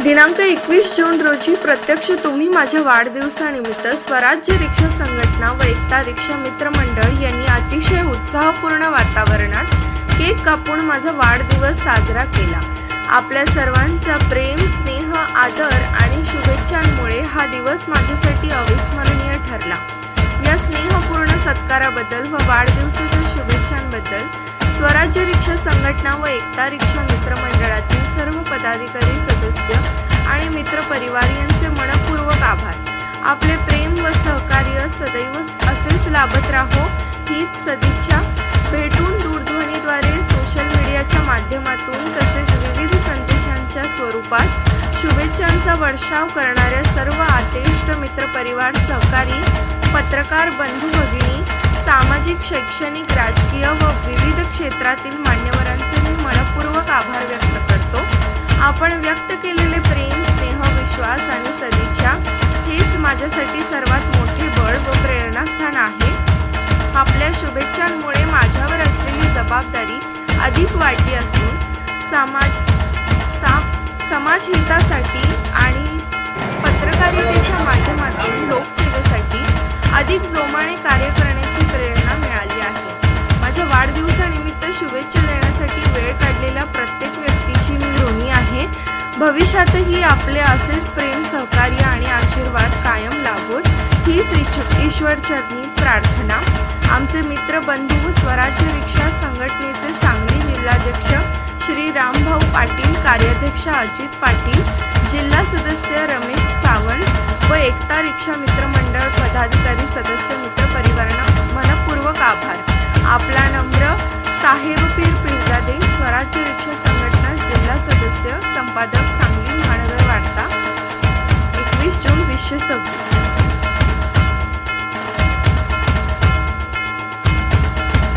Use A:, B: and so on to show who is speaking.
A: दिनांक 21 जून रोजी प्रत्यक्ष तुम्ही माझ्या वाढदिवसानिमित्त स्वराज्य रिक्षा संघटना व एकता रिक्षा मित्र मंडळ यांनी अतिशय उत्साहपूर्ण वातावरणात केक कापून माझा वाढदिवस साजरा केला। आपल्या सर्वांचा प्रेम, स्नेह, आदर आणि शुभेच्छांमुळे हा दिवस माझ्यासाठी अविस्मरणीय ठरला। या स्नेहपूर्ण सत्काराबद्दल व वाढदिवसाच्या शुभेच्छांबद्दल स्वराज्य रिक्षा संघटना व एकता रिक्षा मित्र मंडळातील सर्व पदाधिकारी, सदस्य आणि मित्र परिवार यांचे मनपूर्वक आभार। आपले प्रेम व सहकार्य सदैव असेच लाभत राहो हीच सदिच्छा। भेटून दूरध्वनीद्वारे, सोशल मीडियाच्या माध्यमातून तसेच विविध संदेशांच्या स्वरूपात शुभेच्छांचा वर्षाव करणाऱ्या सर्व आतेष्ट मित्रपरिवार, सहकारी, पत्रकार बंधू भगिनी, सामाजिक, शैक्षणिक, राजकीय व विविध क्षेत्रातील मान्यवरांचे मी मनपूर्वक आभार व्यक्त करतो। आपण व्यक्त केलेले प्रेम, स्नेह, विश्वास आणि सदिच्छा हेच माझ्यासाठी सर्वात मोठे बळ व प्रेरणास्थान आहे। आपल्या शुभेच्छांमुळे माझ्यावर असलेली जबाबदारी अधिक वाढली असून समाजहितासाठी आणि पत्रकारितेच्या माध्यमातून लोकसेवेसाठी अधिक जोमाने कार्य करण्याची प्रेरणा मिळाली आहे। माझ्या वाढदिवसानिमित्त शुभेच्छा देण्यासाठी वेळ काढलेल्या प्रत्येक व्यक्तीची मी ऋणी आहे। भविष्यातही आपले असेच प्रेम, सहकार्य आणि आशीर्वाद कायम लाभोत हीच ईश्वरचरणी प्रार्थना। आमचे मित्र बंधू, स्वराज्य रिक्षा संघटनेचे सांगली जिल्हाध्यक्ष श्री रामभाऊ पाटील, कार्याध्यक्ष अजित पाटील, जिल्हा सदस्य रमेश सावंत व एकता रिक्षा मित्र मंडळ पदाधिकारी, सदस्य, मित्र परिवारांना मनपूर्वक आभार। आपला नम्र साहेब पीर पिरजादे, स्वराज्य रिक्षा संघटना, जिल्हा सदस्य, संपादक, सांगली महानगर वार्ता, 21 जून 2026।